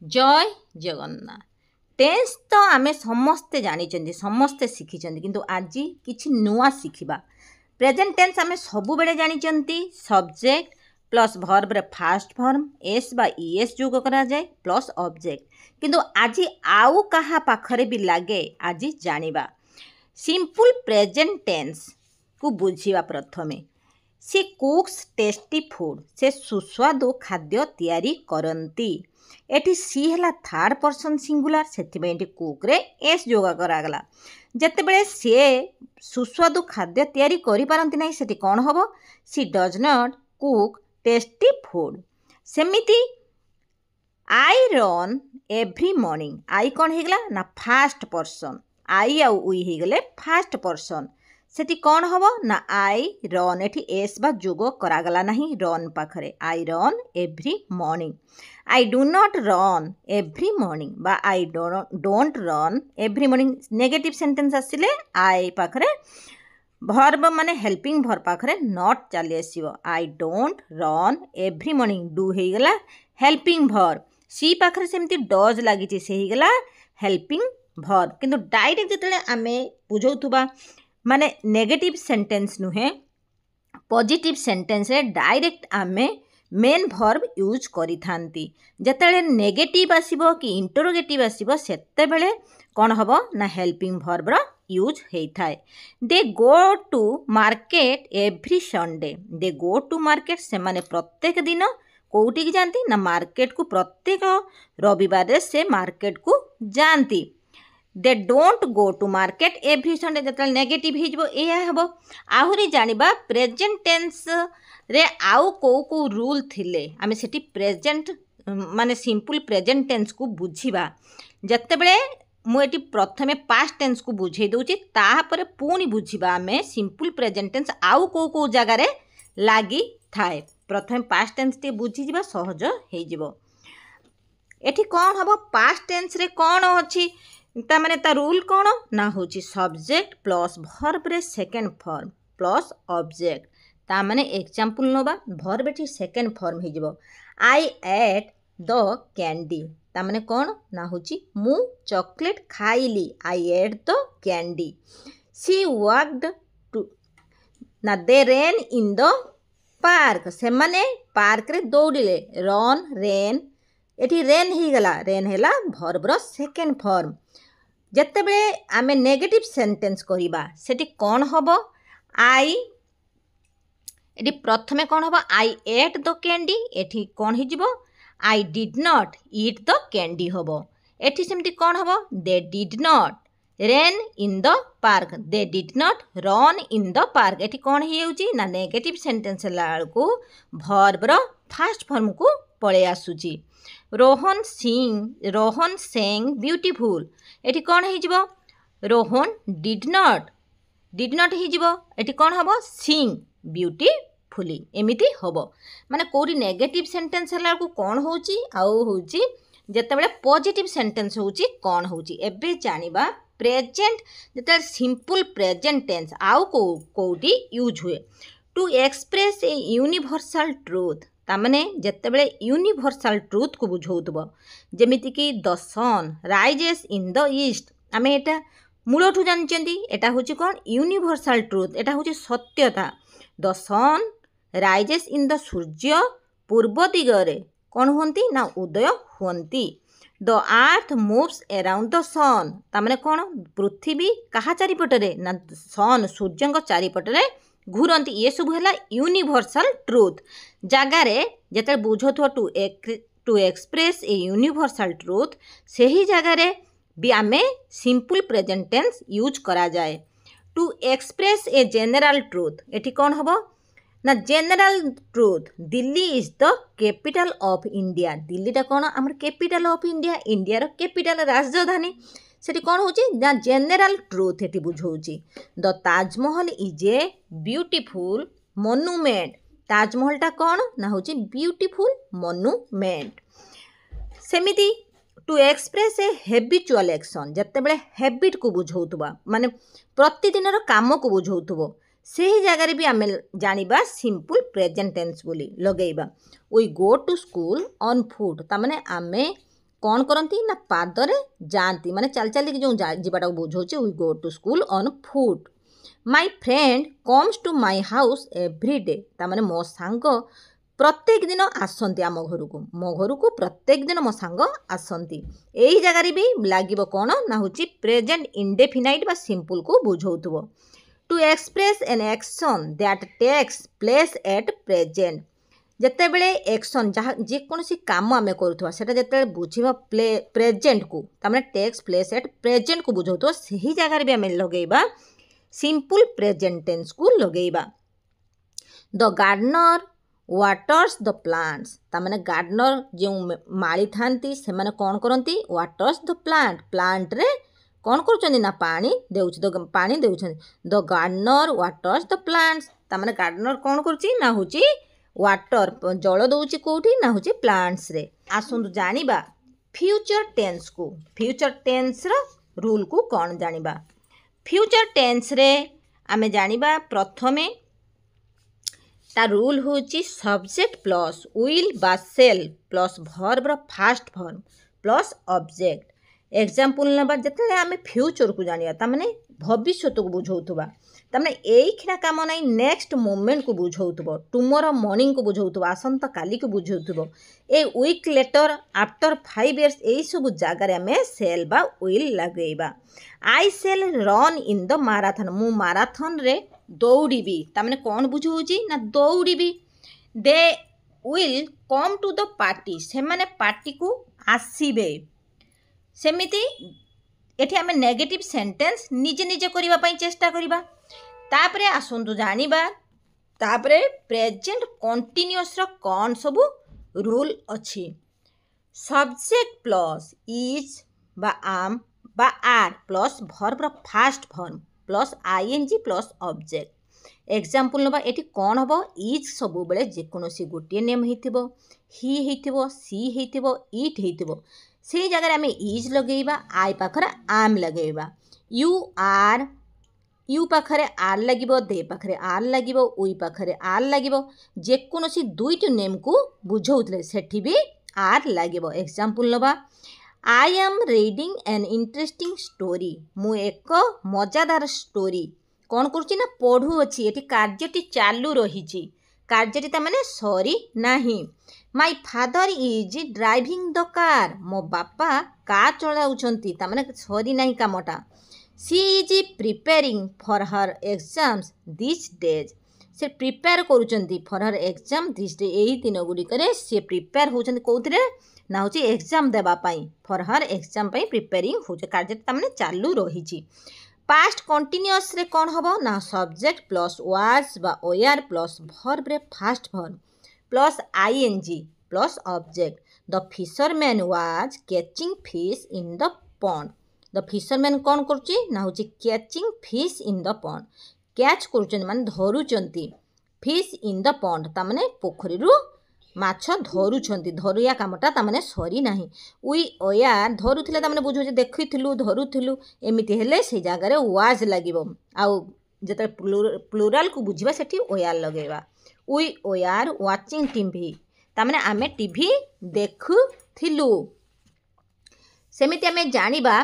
जय जगन्नाथ। टेन्स तो आमे समस्ते जानी समस्ते शिखी किंतु आज किछि नुआ शिखिबा। प्रेजेंट टेन्स आमे सबु बेले जानी सब्जेक्ट प्लस भर्ब रे फास्ट फॉर्म एस बा ईएस जोग करा जाए प्लस ऑब्जेक्ट किंतु आज आउ कहा पाखरे भी लागे आज जानिबा। सिंपल प्रेजेंट टेन्स को बुझिबा। प्रथमे सी कुक्स टेस्टी फूड से सुस्वादु खाद्य तैयारी करती। एठी सी है थर्ड पर्सन सिंगुलर से कुक रे एस जोगा करागला। जेतेबेले सी सुस्वादु खाद्य तैयारी करि पारंती नाही सेठी कोन हबो she does not cook tasty food. सेमिति I run every morning. I कौन हेगला ना फास्ट पर्सन। आई आउ उई हेगले फास्ट पर्सन सेठी कौन हबो ना आई रन। एठी एस बा जोग करागला नहीं रन पाखरे। I run every morning. I do not run every morning बा I don't run every morning. Negative sentence आसिले आई पाखरे भर्ब माने हेल्पिंग भर्ब पाखरे नॉट चली आसीबो। I don't run every morning do हेगला हेल्पिंग भर्ब। सी पाखरे सेमती डज लागिची से हेगला हेल्पिंग भर्ब। किंतु डायरेक्ट जेतेले आमे बुझौथुबा माने नेगेटिव सेंटेंस नुहे पॉजिटिव सेंटेंस रे डायरेक्ट आमे मेन भर्ब यूज करि थांती। जेतेले नेगेटिव आसीबो कि इंटरोगेटिव आसीबो सेते बेले कोन हबो ना हेल्पिंग भर्ब रो यूज हेई थाए। They go to market every Sunday. They go to market से माने प्रत्येक दिन कोउटी की जानती ना मार्केट को। प्रत्येक रविवार रे से मार्केट को जानती। They don't go to market every Sunday जेतेले नेगेटिव हिजबो एया हबो। आहुरी जानिबा प्रेजेंट टेंस रे आउ को रूल थिले आमे सेठी प्रेजेंट माने सिंपल प्रेजेंट टेंस को बुझिबा। जेतेबेले मु एटी प्रथमे पास्ट टेंस को बुझे दउची ताहापरे पुनी बुझिबा आमे सिंपल प्रेजेंट टेंस आउ को जगह रे लागी थाए। प्रथमे पास्ट टेंस टे बुझी जिबा सहज हेई जिवो। एठी कोन हबो पास्ट टेंस रे कोन अछि ता माने ता रूल कोन ना होची सब्जेक्ट प्लस भर्ब रे सेकंड फॉर्म प्लस ऑब्जेक्ट। ता माने एग्जांपल नोबा भर्ब एठी सेकंड फॉर्म हे जिवो। आई एट द कैंडी ता माने कोन ना होची मु चॉकलेट खाइली। I ate the candy. She walked to ना they ran in the park से माने पार्क रे दौड़िले रन रेन। एठी रेन ही गला रेन हेला भर्ब रो सेकंड फॉर्म। जेतेबेले आमे नेगेटिव सेंटेंस करिबा सेठी कोन हबो आई एठी प्रथमे कोन हबो आई एट द कैंडी। एठी कोन हि जिवो I did not eat the candy हबो। एठी सेमती कोन हबो they did not rain in the park. They did not run in the park. एठी कोन हि हेउची ना नेगेटिव सेंटेंस लाळको भर्ब रो फास्ट फॉर्म को पळे आसुची। रोहन सेंग ब्यूटीफुल। एठी कोन हे जिवो रोहन डिड नॉट हे जिवो। एठी कोन हबो सिंग ब्यूटीफुली एमिति हबो। माने कोरी नेगेटिव सेंटेंस हला को कोन होउची आउ होउची जेतेबेले पॉजिटिव सेंटेंस होउची कोन होउची। एबे जानिबा प्रेजेंट जेते सिंपल प्रेजेंट टेंस आउ कोउटी यूज हुए to express a universal truth. तामने जेतेबेले यूनिवर्सल ट्रुथ को बुझौतबो जेमिति कि the sun rises in the east. आमे एटा मूलठू जानचंदी एटा होची कोन यूनिवर्सल ट्रुथ। एटा होची सत्यता। The sun rises in the सूर्य पूर्व दिगरे कोन होंती ना उदय होंती। The earth moves around the sun तामने कोन पृथ्वी कहा चारिपटरे ना सन सूर्यंक चारिपटरे घूरती। ये सब है यूनिवर्सल ट्रुथ। जगार जिते बुझो to express a universal truth से ही जगार भी आमे सिंपल प्रेजेंट टेंस यूज करा जाए। To express a general truth एठी कौन हबो ना general truth Delhi is the capital of India. दिल्लीटा कौन आमर कैपिटल ऑफ इंडिया। इंडिया रो कैपिटल राजधानी सेठी कौन होची ना जेनरल ट्रुथ एठी बुझौची। The Taj Mahal is a beautiful monument. ताजमहलटा कौन ना होची ब्यूटीफुल मोनुमेंट। सेमिति to express a habitual action जेतेबेले हैबिट को बुझौतबा माने प्रतिदिन रो काम को बुझौतबो से ही जगह भी आमे जानिबा सिंपल प्रेजेंट टेंस बोली लगेइबा। We go to school on foot ता माने आमे कौन करती ना पादरे जाती माने चल चल जो जीवाटा बुझाऊँ we go to school on foot. My friend comes to my house every day ताने मो सांग प्रत्येक दिन आसती आम घर को मो घर को प्रत्येक दिन मो सांग आसती। यही जगार भी लगे कौन ना हूँ प्रेजेंट इंडेफिनाइट बा सिंपल को बुझाऊव। To express an action that takes place at present जिते बड़े एक्शन जहाँ जेकोसी कम आम करुवा से जिते बुझा प्रेजेंट को तमें टेक्स प्लेस एट प्रेजेंट को बुझाऊव से ही जगार भी आम लगेगा सिंपल प्रेजेंट टेंस को लगेगा। The gardener waters the plants ताने गार्डनर जो माली थांती से माने कौन करती वाटर्स द प्लांट प्लांट रे कौन कर ना पानी देउछ पानी देउछन। The gardener waters the plants ताने गार्डनर कौन करची ना होची वाटर जल दउची कोठी ना होची प्लांट्स रे। आसंतु जानिबा फ्यूचर टेंस को फ्यूचर टेंस रो रूल को कौन जानिबा। फ्यूचर टेंस रे आमे जानिबा प्रथमे ता रूल होची सब्जेक्ट प्लस विल बा सेल प्लस वर्ब रो first form plus object. Example नबा जते आमे फ्यूचर को जानिया ता माने भविष्य को बुझाउतबा ताने एई खिना काम नै नेक्स्ट मोमेंट को बुझाउतबो टुमोरो मॉर्निंग को बुझाउतबो आसंता काली को बुझाउतबो a week later after 5 years एई सब जगार आमे सेल बा विल लगेबा। I shall run in the marathon मु मैराथन रे दौड़ीबी ताने कौन बुझाउची ना दौड़ीबी। They will come to the party से माने पार्टी को आसीबे सेमिति एठी आमे नेगेटिव सेंटेंस निजे निजे करिबा पई चेष्टा करिबा। तापरे आसंतु जानिबा तापरे प्रेजेंट कंटीन्यूअस रो कौन सब रूल अछि। सब्जेक्ट प्लस इज बा आम बा आर प्लस वर्ब रो first form plus ING plus object. Example नबा एठी कौन हबो इज सब बेले जेकोसी गोटे नेम हेतिबो ही हेतिबो सी हेतिबो इट हेतिबो से जगह आम इज लगेबा आई पाखरे आम लगेबा। यू आर यू पाखरे आर लगिबो दे पाखरे आर लगिबो उई पाखरे आर लगिबो जेकोसी दुईटी नेम को बुझाउतले सेठी भी आर लगिबो। एग्जांपल नबा I am reading an interesting story मु एक मजादार स्टोरी कौन करुच्ची ना पढ़ू अच्छी एटी कार्यटी चालू रही कार्यटी ताने सरी नाही। My father is driving the car मो बापा कार चलाउछंती ताने सरी नाही कामटा। She is preparing for her exams this days से प्रिपेयर करुचंती for her exam this day यही दिन गुड़िक से प्रिपेयर होचंती कौथिरे ना होची एग्जाम देबा पाई फॉर हर एग्जाम पाई प्रिपेयरिंग होचे कार्यटी ताने चालू रही। पास्ट कंटीन्यूअस रे कौन हबो ना सब्जेक्ट प्लस वाज बा ओआर प्लस वर्ब रे first form plus ING plus object. The fisherman was catching fish in the pond the fisherman कौन करुच्ची ना होची catching fish in the pond catch करुचंती माने धरुचंती फिश इन द पॉन्ड ताने पोखरी रु माछ धरुछंती धरुया कामटा ताने सरी नाही। उई ओयार धरुथिले ताने बुझो देखिथिलु धरुथिलु एमिति हेले से जगार वाज लागिबो आउ जते प्लुराल को बुझिबा सेठी ओयार लगेबा। उई ओयार वाचिंग टीवी ताने आमे टीवी देखुथिलु सेमिति आमे जानिबा।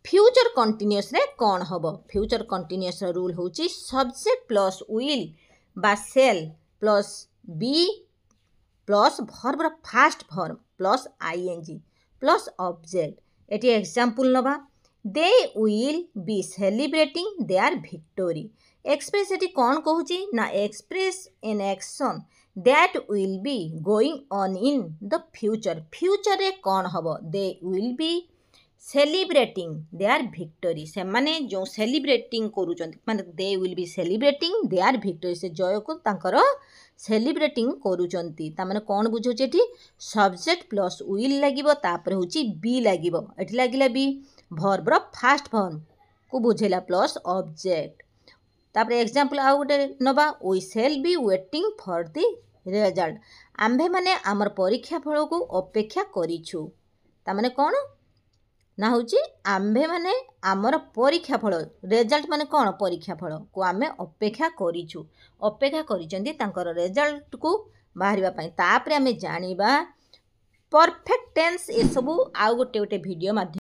फ्यूचर कंटीन्यूअस रे कौन हबो फ्यूचर कंटीन्यूअस रूल होची सब्जेक्ट प्लस विल बा shall plus be plus verb रो first form plus ING plus object. एटी एग्जांपल नबा they will be celebrating their victory express एटी कौन कहूची ना express an action that will be going on in the future future रे कौन हबो they will be celebrating their victory से माने जो सेलिब्रेटिंग करूचंती माने they will be celebrating their victory से जय को तांकर सेलिब्रेटिंग करूचंती तामाने कौन बुझोचे एठी सब्जेक्ट प्लस विल लागिबो तापर होची बी लागिबो एठी लागिला बी वर्ब रो फास्ट फॉर्म को बुझेला प्लस ऑब्जेक्ट। तापर एग्जांपल आ गोटे नबा we shall be waiting for the result आम्भे माने आमर परीक्षा फल को अपेक्षा करिछु तामाने कौन ना होची आम्भे माने आमर परीक्षा फल रिजल्ट माने कौन परीक्षा फल को आमे अपेक्षा करिछु अपेक्षा करिचंदी तांकर रिजल्ट को बाहरिबा पई तापरे आमे जानिबा परफेक्ट टेन्स ये सब आउ गोटे गोटे वीडियो माध्यम